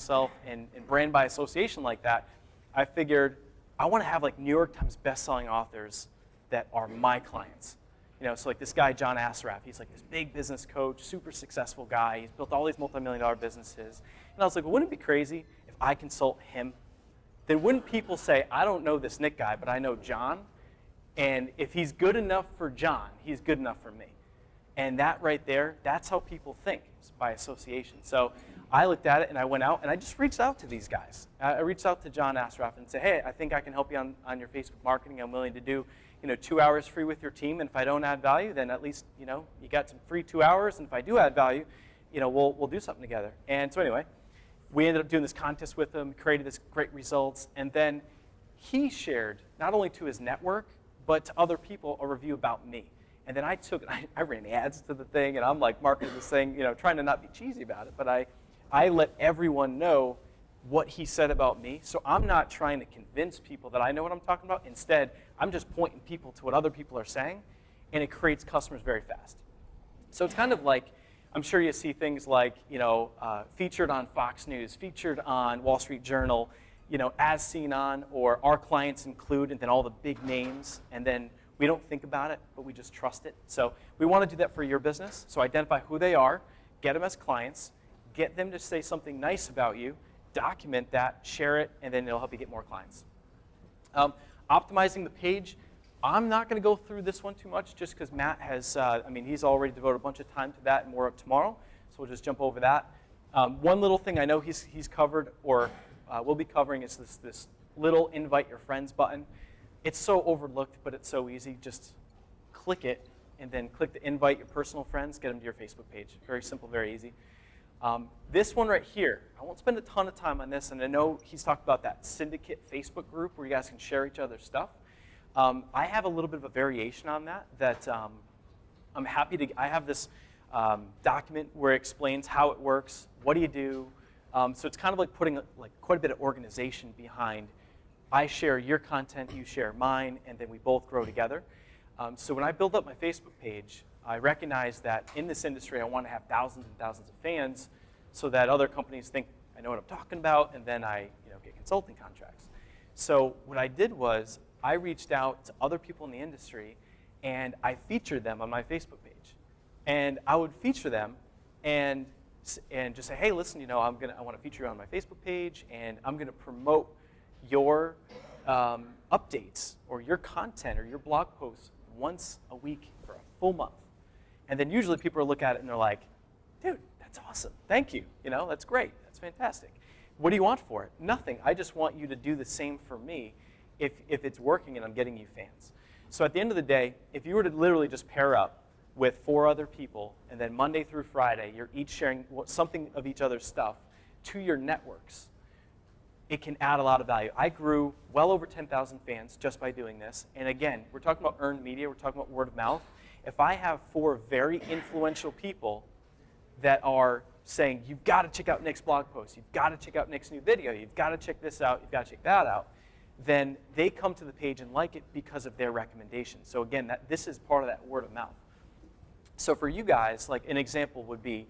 myself and brand by association like that, I figured I want to have like New York Times bestselling authors that are my clients. So like this guy, John Assaraf, he's like this big business coach, super successful guy. He's built all these multi-million-dollar businesses. And I was like, well, wouldn't it be crazy if I consult him? Then wouldn't people say, I don't know this Nick guy, but I know John. And if he's good enough for John, he's good enough for me. And that right there, that's how people think, by association. So I looked at it and I went out and I just reached out to these guys. I reached out to John Assaraf and said, hey, I think I can help you on your Facebook marketing. I'm willing to do 2 hours free with your team. And if I don't add value, then at least you got some free 2 hours. And if I do add value, we'll do something together. And so anyway, we ended up doing this contest with him, created this great results. And then he shared, not only to his network, but to other people, a review about me. And then I ran ads to the thing, and I'm like marketing this thing, trying to not be cheesy about it. But I let everyone know what he said about me. So I'm not trying to convince people that I know what I'm talking about. Instead, I'm just pointing people to what other people are saying, and it creates customers very fast. So it's kind of like, I'm sure you see things like, featured on Fox News, featured on Wall Street Journal, as seen on, or our clients include, and then all the big names, and then we don't think about it, but we just trust it. So we want to do that for your business. So identify who they are, get them as clients, get them to say something nice about you, document that, share it, and then it'll help you get more clients. Optimizing the page. I'm not going to go through this one too much just because Matt has, he's already devoted a bunch of time to that and more up tomorrow. So we'll just jump over that. One little thing I know he's covered or will be covering is this little invite your friends button. It's so overlooked, but it's so easy. Just click it and then click the invite your personal friends, get them to your Facebook page. Very simple, very easy. This one right here, I won't spend a ton of time on this, and I know he's talked about that syndicate Facebook group where you guys can share each other's stuff. I have a little bit of a variation on that I'm happy to, I have this document where it explains how it works, what do you do. So it's kind of like putting quite a bit of organization behind, I share your content, you share mine, and then we both grow together. So when I build up my Facebook page, I recognize that in this industry, I want to have thousands and thousands of fans so that other companies think I know what I'm talking about, and then I get consulting contracts. So what I did was I reached out to other people in the industry, and I featured them on my Facebook page. And I would feature them and just say, hey, listen, I want to feature you on my Facebook page, and I'm going to promote your updates or your content or your blog posts once a week for a full month. And then usually people look at it and they're like, dude, that's awesome. Thank you. That's great. That's fantastic. What do you want for it? Nothing. I just want you to do the same for me if it's working and I'm getting you fans. So at the end of the day, if you were to literally just pair up with 4 other people, and then Monday through Friday, you're each sharing something of each other's stuff to your networks, it can add a lot of value. I grew well over 10,000 fans just by doing this. And again, we're talking about earned media. We're talking about word of mouth. If I have 4 very influential people that are saying, you've got to check out Nick's blog post, you've got to check out Nick's new video, you've got to check this out, you've got to check that out, then they come to the page and like it because of their recommendation. So again, this is part of that word of mouth. So for you guys, like an example would be,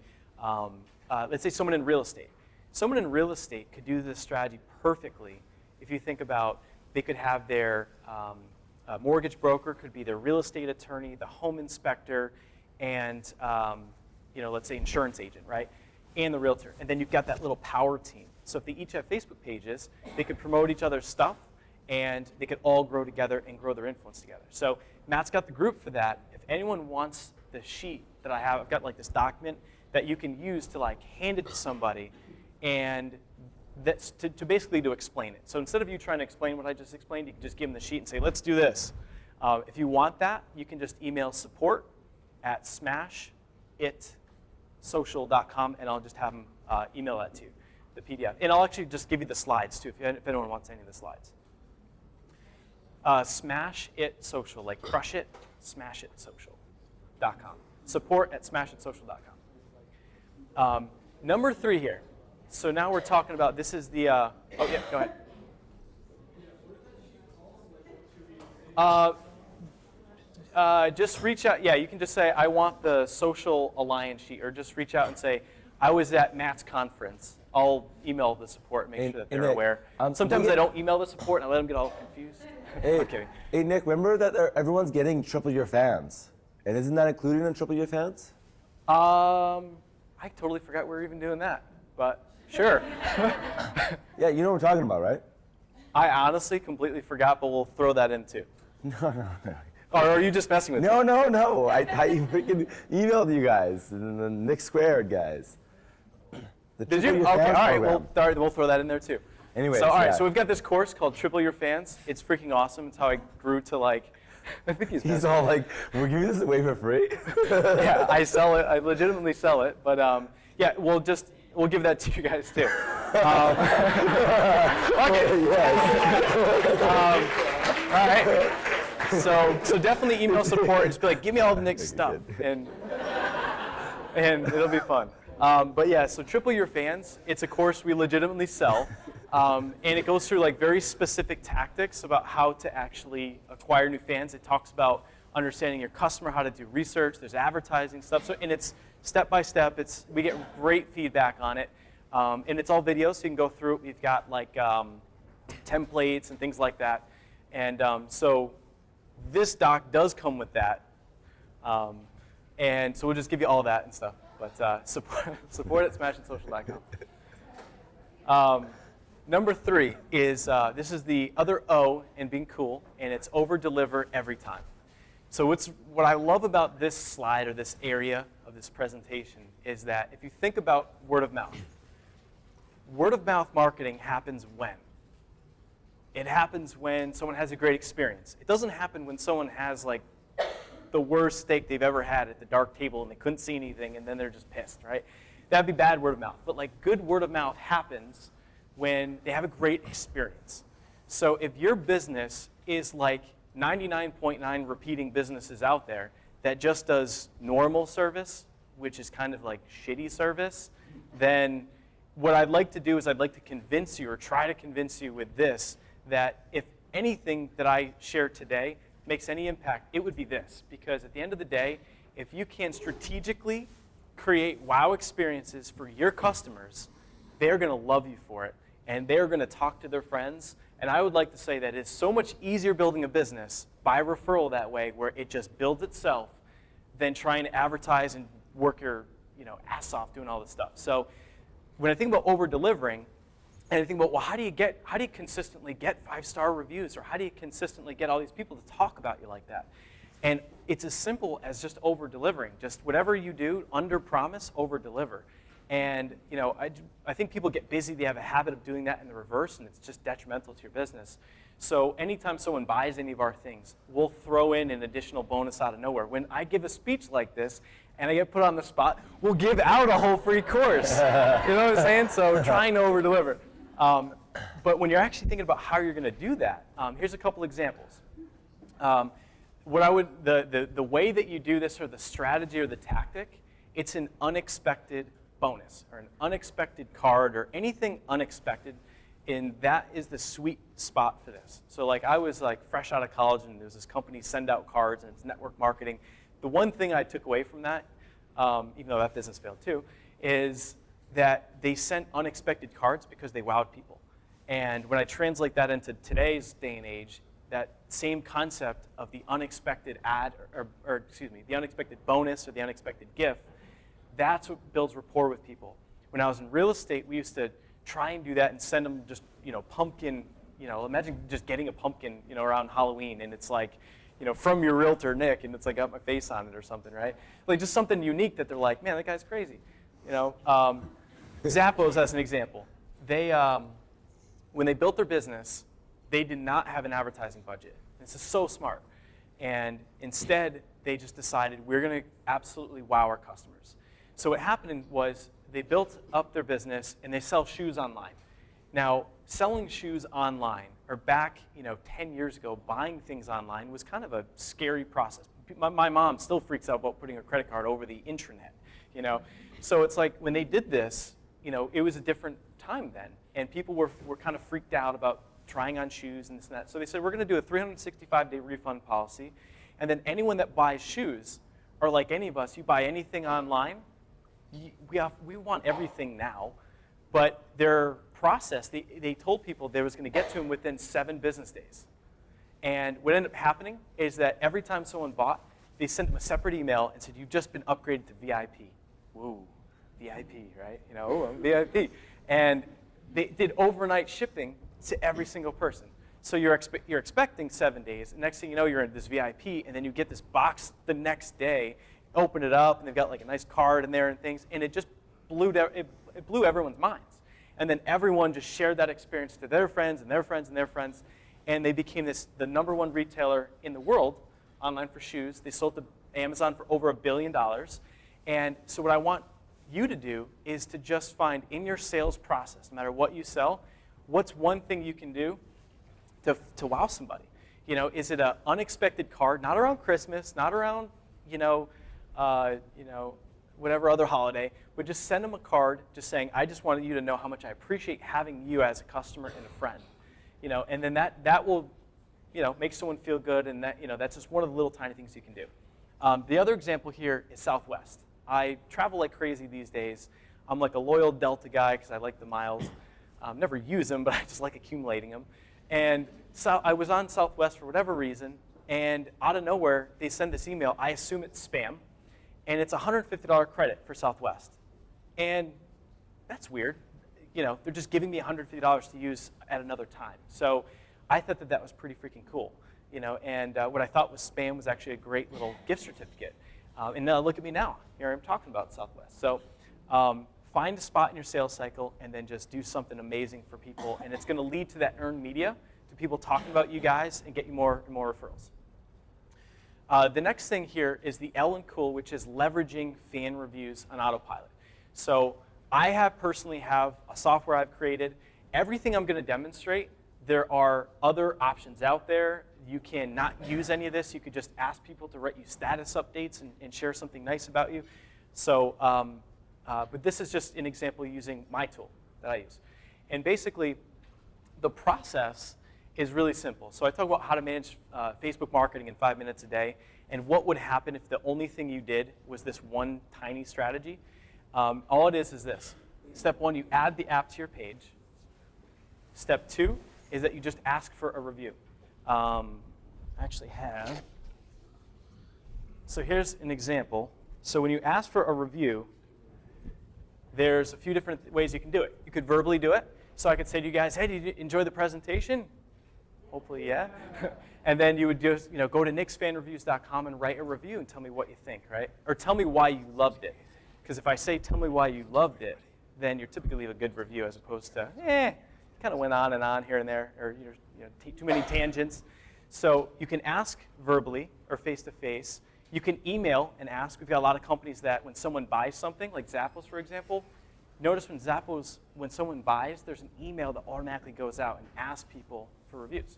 let's say someone in real estate. Someone in real estate could do this strategy perfectly if you think about they could have their mortgage broker, could be their real estate attorney, the home inspector, and let's say insurance agent, right? And the realtor. And then you've got that little power team. So if they each have Facebook pages, they could promote each other's stuff, and they could all grow together and grow their influence together. So Matt's got the group for that. If anyone wants the sheet that I have, I've got like this document that you can use to like hand it to somebody, and that's to basically to explain it. So instead of you trying to explain what I just explained, you can just give them the sheet and say, let's do this. If you want that, you can just email support@smashitsocial.com, and I'll just have them email that to you, the PDF. And I'll actually just give you the slides too, if anyone wants any of the slides. Smash It Social, like crush it, smashitsocial.com. Support@smashitsocial.com. Number 3 here. So now we're talking about, this is the, oh yeah, go ahead. Just reach out, yeah, you can just say, I want the social alliance sheet, or just reach out and say, I was at Matt's conference, I'll email the support and make sure that they're aware. Sometimes I don't email the support and I let them get all confused. Hey, I'm kidding. Hey Nick, remember that everyone's getting triple your fans, and isn't that included in triple your fans? I totally forgot we were even doing that, but sure. Yeah, you know what we're talking about, right? I honestly completely forgot, but we'll throw that in too. No. Or are you just messing with me? No. I freaking emailed you guys, and the Nick Squared guys. Did you? Okay, all right, we'll throw that in there too. Anyway, so we've got this course called Triple Your Fans. It's freaking awesome. It's how I grew to like, I think he's all like, we're giving this away for free? Yeah, I sell it. I legitimately sell it. But yeah, we'll give that to you guys too. Okay. All right. So definitely email support and just be like, give me all the Nick's stuff, and it'll be fun. But yeah, so Triple Your Fans, it's a course we legitimately sell, and it goes through like very specific tactics about how to actually acquire new fans. It talks about understanding your customer, how to do research. There's advertising stuff, and it's step by step. We get great feedback on it, and it's all video, so you can go through it. We've got like templates and things like that, and so this doc does come with that, and so we'll just give you all that and stuff. But support at smashandsocial.com. Number 3 is, this is the other O in being cool, and it's over-deliver every time. So what I love about this slide or this area of this presentation is that if you think about word of mouth marketing happens when? It happens when someone has a great experience. It doesn't happen when someone has like the worst steak they've ever had at the dark table and they couldn't see anything and then they're just pissed, right? That'd be bad word of mouth. But like good word of mouth happens when they have a great experience. So if your business is like 99.9 repeating businesses out there that just does normal service, which is kind of like shitty service, then what I'd like to do is I'd like to convince you or try to convince you with this that if anything that I share today makes any impact, it would be this. Because at the end of the day, if you can strategically create wow experiences for your customers, they're going to love you for it, and they're going to talk to their friends. And I would like to say that it's so much easier building a business by referral that way, where it just builds itself, than trying to advertise and work your ass off doing all this stuff. So when I think about over-delivering, and I think about, well, how do you consistently get 5-star reviews, or how do you consistently get all these people to talk about you like that? And it's as simple as just over-delivering. Just whatever you do, under-promise, over-deliver. And I think people get busy. They have a habit of doing that in the reverse, and it's just detrimental to your business. So anytime someone buys any of our things, we'll throw in an additional bonus out of nowhere. When I give a speech like this, and I get put on the spot, we'll give out a whole free course. You know what I'm saying? So trying to over-deliver. But when you're actually thinking about how you're going to do that, here's a couple examples. The way that you do this, or the strategy or the tactic, it's an unexpected bonus or an unexpected card or anything unexpected, and that is the sweet spot for this. So like I was like fresh out of college, and there's this company send out cards, and it's network marketing. The one thing I took away from that, even though that business failed too, is that they sent unexpected cards because they wowed people. And when I translate that into today's day and age, that same concept of the unexpected the unexpected bonus or the unexpected gift, that's what builds rapport with people. When I was in real estate, we used to try and do that and send them just, pumpkin, imagine just getting a pumpkin, around Halloween, and it's like, from your realtor, Nick, and it's like got my face on it or something, right? Like just something unique that they're like, man, that guy's crazy. Zappos, as an example, they, when they built their business, they did not have an advertising budget. This is so smart. And instead, they just decided, we're going to absolutely wow our customers. So what happened was they built up their business, and they sell shoes online. Now, selling shoes online, or back 10 years ago, buying things online was kind of a scary process. My mom still freaks out about putting her credit card over the intranet. So it's like when they did this, it was a different time then, and people were kind of freaked out about trying on shoes and this and that. So they said, we're going to do a 365-day refund policy, and then anyone that buys shoes, or like any of us, you buy anything online, we want everything now. But their process, they told people they was going to get to them within 7 business days. And what ended up happening is that every time someone bought, they sent them a separate email and said, you've just been upgraded to VIP. Woo, VIP, right? You know, oh, I'm VIP. And they did overnight shipping to every single person. So you're expecting 7 days. And next thing you know, you're in this VIP, and then you get this box the next day, open it up, and they've got like a nice card in there and things, and it just blew everyone's minds. And then everyone just shared that experience to their friends and their friends and their friends, and they became the #1 retailer in the world online for shoes. They sold to Amazon for over $1 billion. And so what I want you to do is to just find in your sales process, no matter what you sell, what's one thing you can do to wow somebody? You know, is it an unexpected card, not around Christmas, not around, whatever other holiday, but just send them a card just saying, I just wanted you to know how much I appreciate having you as a customer and a friend. You know, and then that will, make someone feel good, and that's just one of the little tiny things you can do. The other example here is Southwest. I travel like crazy these days. I'm like a loyal Delta guy because I like the miles. Never use them, but I just like accumulating them. And so I was on Southwest for whatever reason, and out of nowhere, they send this email. I assume it's spam, and it's a $150 credit for Southwest. And that's weird. They're just giving me $150 to use at another time. So I thought that was pretty freaking cool. And what I thought was spam was actually a great little gift certificate. And now look at me now. Here I'm talking about Southwest. So find a spot in your sales cycle and then just do something amazing for people. And it's going to lead to that earned media, to people talking about you guys and get you more and more referrals. The next thing here is the L in cool, which is leveraging fan reviews on autopilot. So I personally have a software I've created. Everything I'm going to demonstrate, there are other options out there. You can not use any of this. You could just ask people to write you status updates and share something nice about you. So, but this is just an example using my tool that I use. And basically, the process is really simple. So I talk about how to manage Facebook marketing in 5 minutes a day, and what would happen if the only thing you did was this one tiny strategy. All it is this. Step 1, you add the app to your page. Step 2 is that you just ask for a review. I actually have. So here's an example. So when you ask for a review, there's a few different ways you can do it. You could verbally do it. So I could say to you guys, hey, did you enjoy the presentation? Hopefully, yeah. And then you would just go to nicksfanreviews.com and write a review and tell me what you think, right? Or tell me why you loved it. Because if I say, tell me why you loved it, then you're typically a good review as opposed to, kind of went on and on here and there, or too many tangents. So you can ask verbally or face-to-face. You can email and ask. We've got a lot of companies that when someone buys something, like Zappos, for example, notice when Zappos, when someone buys, there's an email that automatically goes out and asks people for reviews.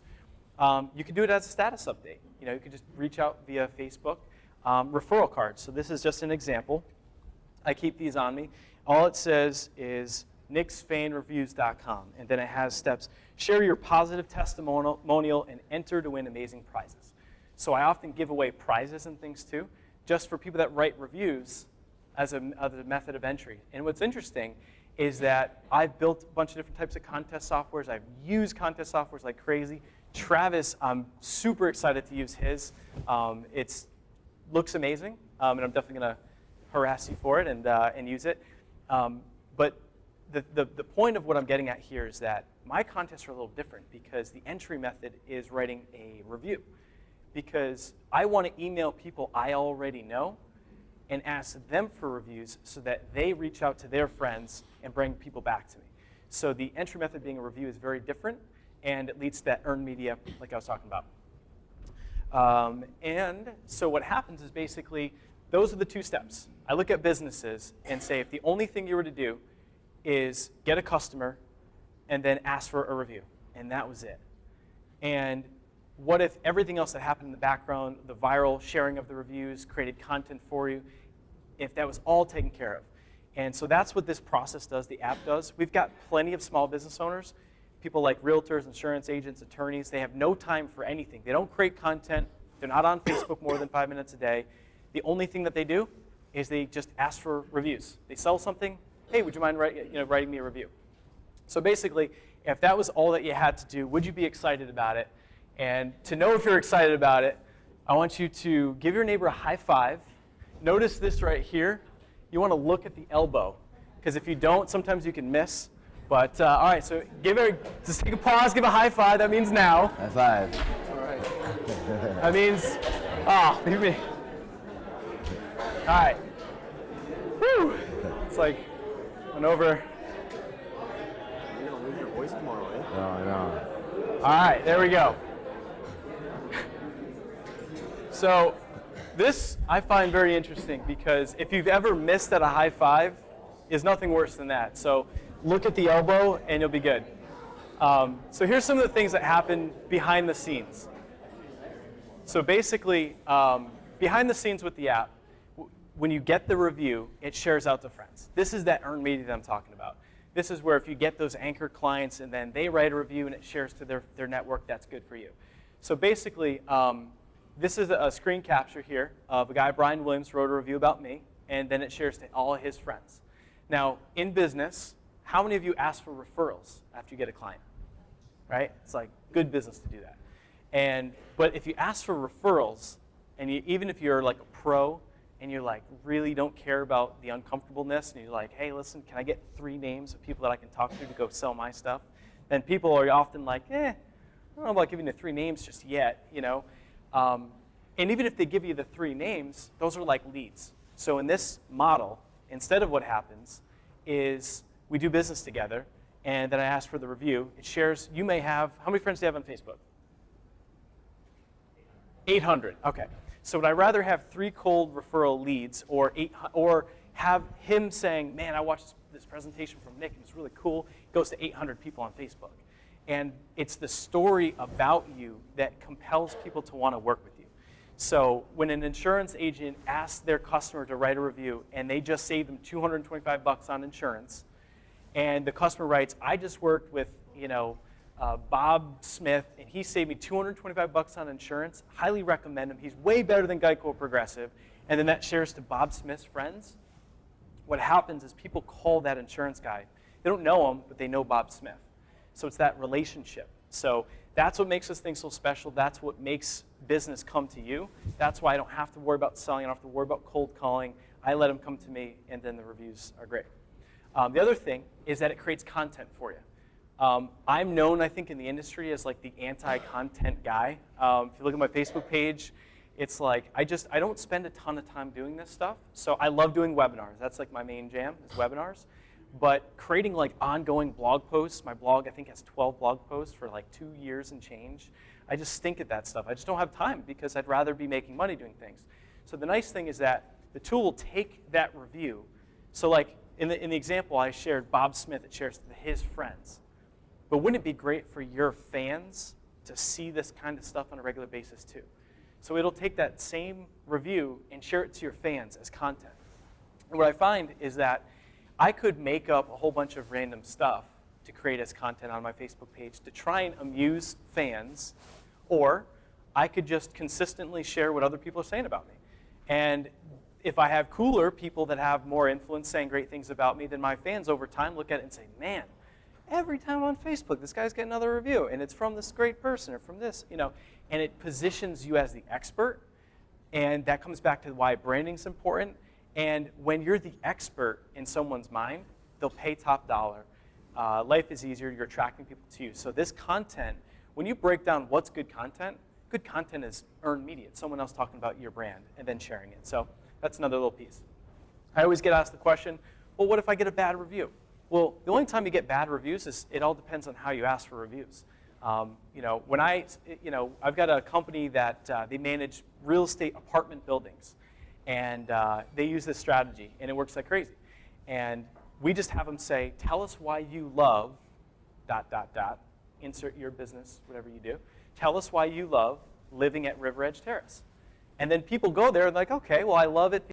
You can do it as a status update. You could just reach out via Facebook. Referral cards. So this is just an example. I keep these on me. All it says is nicksfanreviews.com, and then it has steps. Share your positive testimonial and enter to win amazing prizes. So I often give away prizes and things too, just for people that write reviews as a method of entry. And what's interesting is that I've built a bunch of different types of contest softwares. I've used contest softwares like crazy. Travis, I'm super excited to use his. It looks amazing, and I'm definitely going to harass you for it and use it. But the point of what I'm getting at here is that my contests are a little different because the entry method is writing a review. Because I want to email people I already know and ask them for reviews so that they reach out to their friends and bring people back to me. So the entry method being a review is very different, and it leads to that earned media like I was talking about. And so what happens is basically those are the 2 steps. I look at businesses and say if the only thing you were to do is get a customer and then ask for a review, and that was it. And what if everything else that happened in the background, the viral sharing of the reviews, created content for you, if that was all taken care of? And so that's what this process does, the app does. We've got plenty of small business owners, people like realtors, insurance agents, attorneys. They have no time for anything. They don't create content. They're not on Facebook more than 5 minutes a day. The only thing that they do is they just ask for reviews. They sell something. Hey, would you mind writing me a review? So basically, if that was all that you had to do, would you be excited about it? And to know if you're excited about it, I want you to give your neighbor a high five. Notice this right here. You want to look at the elbow, because if you don't, sometimes you can miss. But all right, so just take a pause, give a high five. That means now. High five. All right. That means, leave me. All right. Whew. It's like went over. You're gonna lose your voice tomorrow, eh? No, I know. All right, there we go. So this I find very interesting because if you've ever missed at a high five, is nothing worse than that. So look at the elbow and you'll be good. So here's some of the things that happen behind the scenes. So basically, behind the scenes with the app, when you get the review, it shares out to friends. This is that earned media that I'm talking about. This is where if you get those anchor clients and then they write a review and it shares to their network, that's good for you. So basically, this is a screen capture here of a guy, Brian Williams, wrote a review about me, and then it shares to all of his friends. Now, in business, how many of you ask for referrals after you get a client? Right? It's like good business to do that. But if you ask for referrals, and even if you're like a pro, and you're like really don't care about the uncomfortableness, and you're like, hey, listen, can I get 3 names of people that I can talk to go sell my stuff? Then people are often like, I don't know about giving the 3 names just yet, you know. And even if they give you the 3 names, those are like leads. So in this model, instead of what happens is we do business together, and then I ask for the review. It shares, you may have, how many friends do you have on Facebook? 800, okay. So would I rather have 3 cold referral leads or have him saying, man, I watched this presentation from Nick, and it's really cool. It goes to 800 people on Facebook. And it's the story about you that compels people to want to work with you. So when an insurance agent asks their customer to write a review and they just save them $225 on insurance, and the customer writes, I just worked with, Bob Smith, and he saved me $225 on insurance. Highly recommend him. He's way better than Geico or Progressive. And then that shares to Bob Smith's friends. What happens is people call that insurance guy. They don't know him, but they know Bob Smith. So it's that relationship. So that's what makes this thing so special. That's what makes business come to you. That's why I don't have to worry about selling. I don't have to worry about cold calling. I let them come to me, and then the reviews are great. The other thing is that it creates content for you. I'm known, I think, in the industry as like the anti-content guy. If you look at my Facebook page, it's like I don't spend a ton of time doing this stuff. So I love doing webinars. That's like my main jam is webinars. But creating like ongoing blog posts, my blog I think has 12 blog posts for like 2 years and change. I just stink at that stuff. I just don't have time because I'd rather be making money doing things. So the nice thing is that the tool will take that review. So like in the example I shared, Bob Smith, it shares to his friends. But wouldn't it be great for your fans to see this kind of stuff on a regular basis too? So it'll take that same review and share it to your fans as content. And what I find is that I could make up a whole bunch of random stuff to create as content on my Facebook page to try and amuse fans, or I could just consistently share what other people are saying about me. And if I have cooler people that have more influence saying great things about me, then my fans over time look at it and say, man, every time on Facebook, this guy's getting another review, and it's from this great person or from this, and it positions you as the expert, and that comes back to why branding's important. And when you're the expert in someone's mind, they'll pay top dollar. Life is easier. You're attracting people to you. So this content, when you break down what's good content is earned media. It's someone else talking about your brand and then sharing it. So that's another little piece. I always get asked the question, well, what if I get a bad review? Well, the only time you get bad reviews is it all depends on how you ask for reviews. When I've got a company that they manage real estate apartment buildings, and they use this strategy, and it works like crazy. And we just have them say, tell us why you love ... insert your business, whatever you do. Tell us why you love living at River Edge Terrace. And then people go there and like, okay, well, I love it